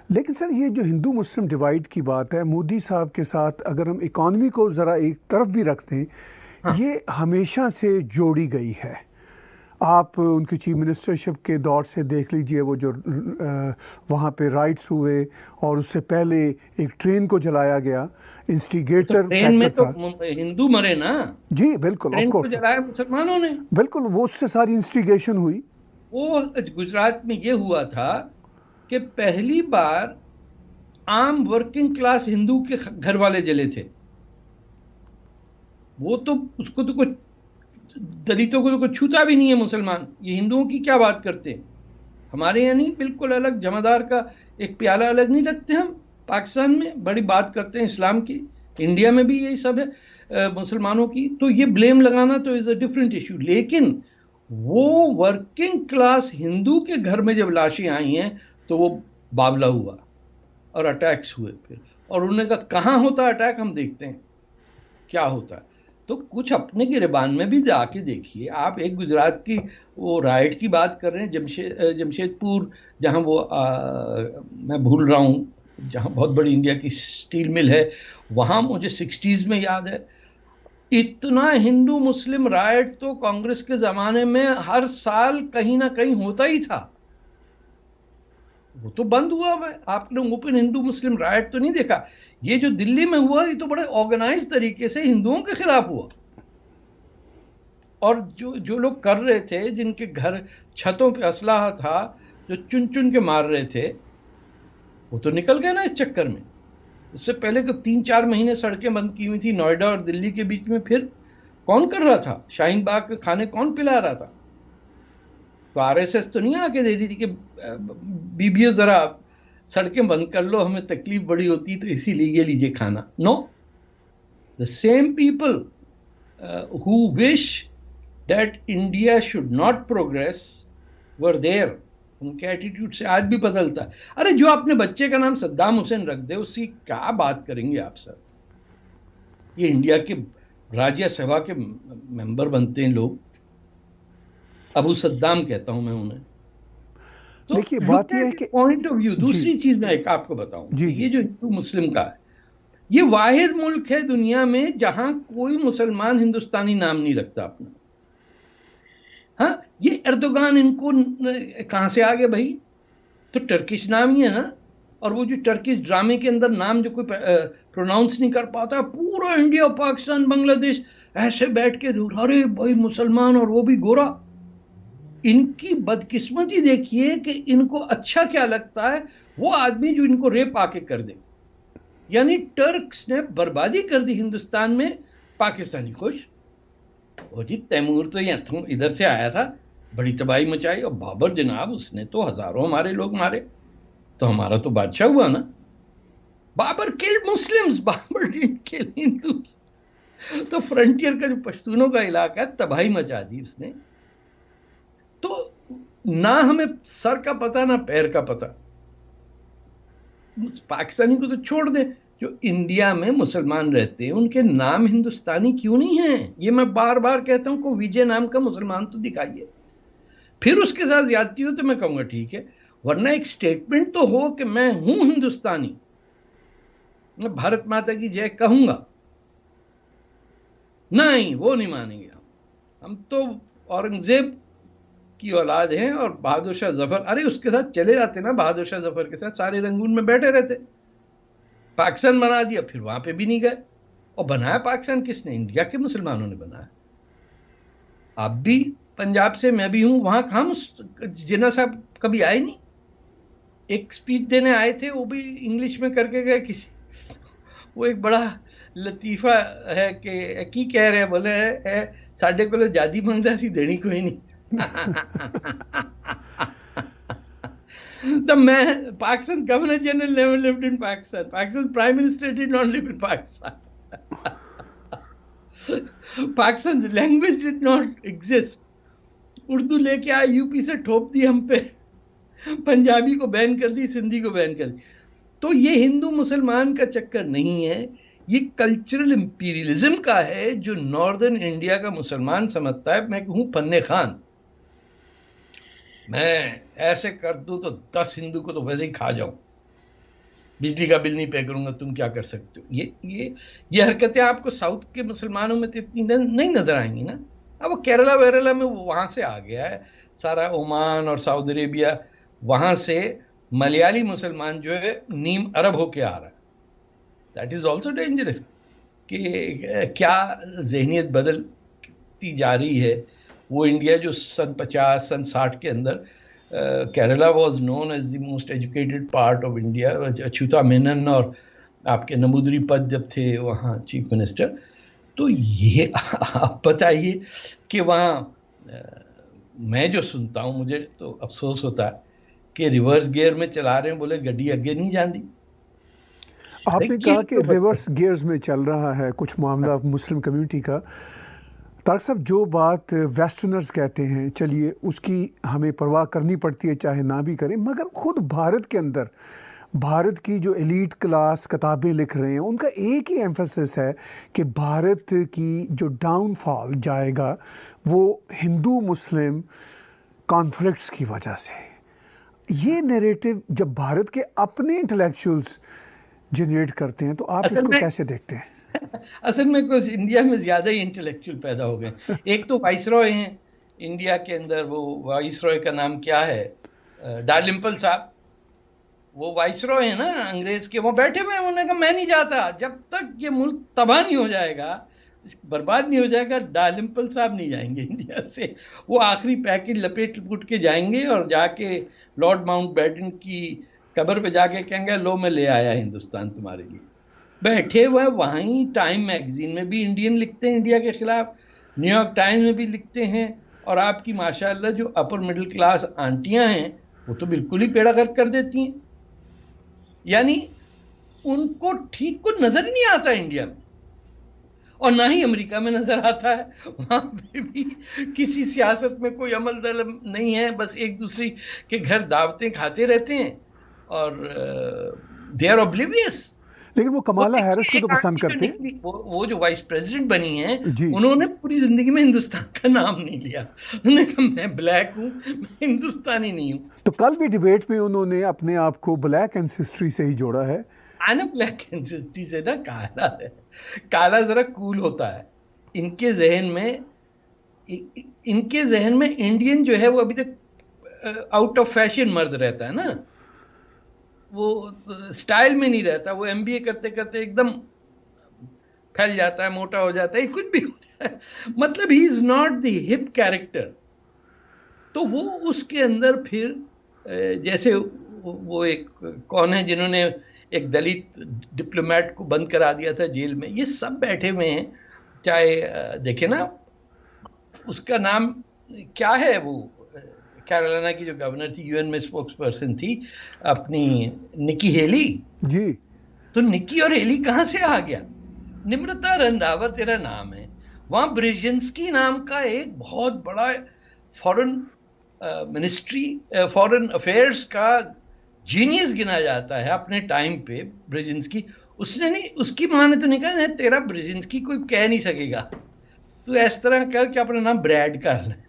लेकिन सर ये जो हिंदू मुस्लिम डिवाइड की बात है, मोदी साहब के साथ अगर हम इकॉनमी को ज़रा एक तरफ भी रख दें, हाँ। ये हमेशा से जोड़ी गई है। आप उनकी चीफ मिनिस्टरशिप के दौर से देख लीजिए, वो जो वहाँ पे राइट्स हुए, और उससे पहले एक ट्रेन को जलाया गया, तो इंस्टिगेटर ट्रेन में फैक्टर तो था। हिंदू मरे ना। जी बिल्कुल, ऑफ ट्रेन को कोर्स। जलाया मुसलमानों ने। बिल्कुल, वो उससे सारी इंस्टिगेशन हुई। वो गुजरात में ये हुआ था कि पहली बार आम वर्किंग क्लास हिंदू के घर वाले जले थे। वो तो उसको तो कुछ, दलितों को तो कुछ छूता भी नहीं है मुसलमान, ये हिंदुओं की क्या बात करते हैं। हमारे यहाँ नहीं, बिल्कुल अलग, जमादार का एक प्याला अलग नहीं लगते हम। पाकिस्तान में बड़ी बात करते हैं इस्लाम की, इंडिया में भी यही सब है मुसलमानों की। तो ये ब्लेम लगाना तो इज अ डिफरेंट इशू। लेकिन वो वर्किंग क्लास हिंदू के घर में जब लाशें आई हैं तो वो बावला हुआ और अटैक्स हुए फिर। और उन्होंने कहा कहाँ होता है अटैक, हम देखते हैं क्या होता है। तो कुछ अपने गिरबान में भी जाके देखिए आप। एक गुजरात की वो राइट की बात कर रहे हैं, जमशेदपुर, जहां वो मैं भूल रहा हूं, जहां बहुत बड़ी इंडिया की स्टील मिल है, वहां मुझे 60s में याद है। इतना हिंदू मुस्लिम राइट तो कांग्रेस के जमाने में हर साल कहीं ना कहीं होता ही था। वो तो बंद हुआ हुआ है, आपने ओपन हिंदू मुस्लिम राइट तो नहीं देखा। ये जो दिल्ली में हुआ ये तो बड़े ऑर्गेनाइज तरीके से हिंदुओं के खिलाफ हुआ। और जो जो लोग कर रहे थे, जिनके घर छतों पे असलाहा था, जो चुन चुन के मार रहे थे, वो तो निकल गए ना इस चक्कर में। उससे पहले तो 3-4 महीने सड़कें बंद की हुई थी नोएडा और दिल्ली के बीच में, फिर कौन कर रहा था? शाहीन बाग के खाने कौन पिला रहा था? तो आरएसएस तो नहीं आके दे रही थी कि बीबीओ जरा सड़कें बंद कर लो, हमें तकलीफ बड़ी होती तो इसीलिए ये लीजिए खाना। No, the same people who wish that India should not progress were there. उनके एटीट्यूड से आज भी बदलता है। अरे जो अपने बच्चे का नाम सद्दाम हुसैन रख दे, उसकी क्या बात करेंगे आप सर? ये इंडिया के राज्यसभा के मेंबर बनते हैं लोग, अबू सद्दाम कहता हूं मैं उन्हें। तो देखिए लुक बात यह है एट कि पॉइंट ऑफ व्यू। जी दूसरी चीज मैं एक आपको बताऊं जी कि जी। ये जो हिंदू मुस्लिम का है, ये वाहिद मुल्क है दुनिया में जहां कोई मुसलमान हिंदुस्तानी नाम नहीं रखता अपना। हाँ, ये एर्दोगान इनको कहां से आ गए भाई? तो टर्किश नाम ही है ना। और वो जो टर्किश ड्रामे के अंदर नाम जो कोई प्रोनाउंस नहीं कर पाता, पूरा इंडिया पाकिस्तान बांग्लादेश ऐसे बैठ के अरे भाई मुसलमान और वो भी गोरा। इनकी बदकिस्मती देखिए कि इनको अच्छा क्या लगता है, वो आदमी जो इनको रेप आके कर दे। यानी टर्क्स ने बर्बादी कर दी हिंदुस्तान में, पाकिस्तानी खुश। वो जी तैमूर तो यहाँ इधर से आया था, बड़ी तबाही मचाई, और बाबर जनाब उसने तो हजारों हमारे लोग मारे, तो हमारा तो बादशाह हुआ ना। Babur killed Muslims, Babur didn't kill Hindus. तो फ्रंटियर का जो पश्तूनों का इलाका है, तबाही मचा दी उसने। तो ना हमें सर का पता ना पैर का पता। पाकिस्तानी को तो छोड़ दे, जो इंडिया में मुसलमान रहते हैं उनके नाम हिंदुस्तानी क्यों नहीं है? ये मैं बार बार कहता हूं, को विजय नाम का मुसलमान तो दिखाइए। फिर उसके साथ ज्यादती हो तो मैं कहूंगा ठीक है, वरना एक स्टेटमेंट तो हो कि मैं हूं हिंदुस्तानी, मैं भारत माता की जय कहूंगा। नहीं, वो नहीं मानेंगे हम तो औरंगजेब की औलाद हैं और बहादुर शाह जफर। अरे उसके साथ चले जाते ना, बहादुर शाह जफर के साथ सारे रंगून में बैठे रहते। पाकिस्तान बना दिया, फिर वहां पे भी नहीं गए। और बनाया पाकिस्तान किसने? इंडिया के मुसलमानों ने बनाया। आप भी पंजाब से, मैं भी हूं, वहां कहां जिन्ना साहब कभी आए नहीं। एक स्पीच देने आए थे, वो भी इंग्लिश में करके गए किसी। वो एक बड़ा लतीफा है कि की कह रहे हैं, बोले है साढ़े को जादी मंगता सी, देनी कोई नहीं। तो मैं, Pakistan governor general never lived in Pakistan, Pakistan prime minister did not live in Pakistan, Pakistan language did not exist. Urdu लेके आए, यूपी से ठोप दी हम पे, पंजाबी को बैन कर दी, सिंधी को बैन कर दी। तो ये हिंदू मुसलमान का चक्कर नहीं है, ये कल्चरल इंपीरियलिज्म का है, जो नॉर्दर्न इंडिया का मुसलमान समझता है मैं हूं फन्ने खान, मैं ऐसे कर दूं तो 10 हिंदू को तो वैसे ही खा जाऊं। बिजली का बिल नहीं पे करूंगा, तुम क्या कर सकते हो। ये हरकतें आपको साउथ के मुसलमानों में तो इतनी नहीं नजर आएंगी ना। अब वो केरला वेरला में वहां से आ गया है सारा, ओमान और सऊदी अरेबिया, वहां से मलयाली मुसलमान जो है नीम अरब होके आ रहा है। दैट इज ऑल्सो डेंजरस कि क्या जहनीत बदलती जा रही है। वो इंडिया जो सन 50 सन 60 के अंदर, Kerala was known as the most educated part of India. Achyuta Menon और आपके नमूदरी पद जब थे वहाँ चीफ मिनिस्टर, तो ये आप बताइए कि वहाँ मैं जो सुनता हूँ मुझे तो अफसोस होता है कि रिवर्स गियर में चला रहे हैं, बोले गड्डी आगे नहीं जाती। आपने कहा कि रिवर्स गियर्स में चल रहा है कुछ मामला मुस्लिम कम्युनिटी का। तारक साहब, जो बात वेस्टर्नर्स कहते हैं, चलिए उसकी हमें परवाह करनी पड़ती है चाहे ना भी करें, मगर खुद भारत के अंदर भारत की जो एलीट क्लास किताबें लिख रहे हैं उनका एक ही एम्फेसिस है कि भारत की जो डाउनफॉल जाएगा वो हिंदू मुस्लिम कॉन्फ्लिक्ट्स की वजह से। ये नैरेटिव जब भारत के अपने इंटेलेक्चुअल्स जनरेट करते हैं तो आप इसको कैसे देखते हैं? असल में कुछ इंडिया में ज्यादा ही इंटेलेक्चुअल पैदा हो गए। एक तो वाइसरॉय हैं इंडिया के अंदर, वो वाइसरॉय का नाम क्या है, डालिम्पल साहब, वो वाइसरॉय है ना अंग्रेज के, वो बैठे हुए हैं। उन्होंने कहा मैं नहीं जाता, जब तक ये मुल्क तबाह नहीं हो जाएगा, बर्बाद नहीं हो जाएगा, डालिम्पल साहब नहीं जाएंगे इंडिया से। वो आखिरी पैकेज लपेट लुट के जाएंगे और जाके लॉर्ड माउंटबेटन की कब्र पे जाके कहेंगे लो मैं ले आया हिंदुस्तान तुम्हारे लिए। बैठे हुए वहीं टाइम मैगजीन में भी इंडियन लिखते हैं इंडिया के खिलाफ, न्यूयॉर्क टाइम्स में भी लिखते हैं, और आपकी माशाल्लाह जो अपर मिडिल क्लास आंटियां हैं वो तो बिल्कुल ही बेड़ा गर्क कर देती हैं। यानी उनको ठीक को नजर ही नहीं आता इंडिया में, और ना ही अमेरिका में नजर आता है। वहां पे भी किसी सियासत में कोई अमल दलम नहीं है, बस एक दूसरे के घर दावतें खाते रहते हैं और दे आर ऑब्लिवियस। लेकिन वो कमाला हैरिस को तो पसंद करते हैं। वो जो वाइस प्रेसिडेंट बनी है, जी। उन्होंने पूरी जिंदगी में हिंदुस्तान का नाम नहीं लिया। उन्होंने कहा मैं ब्लैक हूं, मैं हिंदुस्तानी नहीं हूं। तो कल भी डिबेट में उन्होंने अपने आप को ब्लैक एंसेस्ट्री से ही जोड़ा है। आना ब्लैक एंसेस्ट्री से ना काला है, काला जरा कूल होता है इनके जहन में इंडियन जो है वो अभी तक आउट ऑफ फैशन मर्द रहता है ना, वो स्टाइल में नहीं रहता। वो एमबीए करते करते एकदम फैल जाता है, मोटा हो जाता है, कुछ भी हो जाए, मतलब he is not the hip character. तो वो उसके अंदर फिर जैसे वो एक कौन है जिन्होंने एक दलित डिप्लोमेट को बंद करा दिया था जेल में, ये सब बैठे हुए हैं। चाहे देखे ना उसका नाम क्या है, वो कैरोलिना की जो गवर्नर थी, यूएन में स्पोक्स पर्सन थी अपनी, निकी हेली जी। तो निकी और हेली कहां से आ गया? निम्रता रंधावा तेरा नाम है, वहां ब्रेजिंस्की नाम का एक बहुत बड़ा फॉरेन मिनिस्ट्री फॉरेन अफेयर्स का जीनियस गिना जाता है अपने टाइम पे ब्रेजिंस्की। उसने नहीं, उसकी मां ने तो नहीं कहा नहीं तेरा ब्रेजिंस्की कोई कह नहीं सकेगा, तू इस तरह करके अपना नाम ब्रैड कर ले।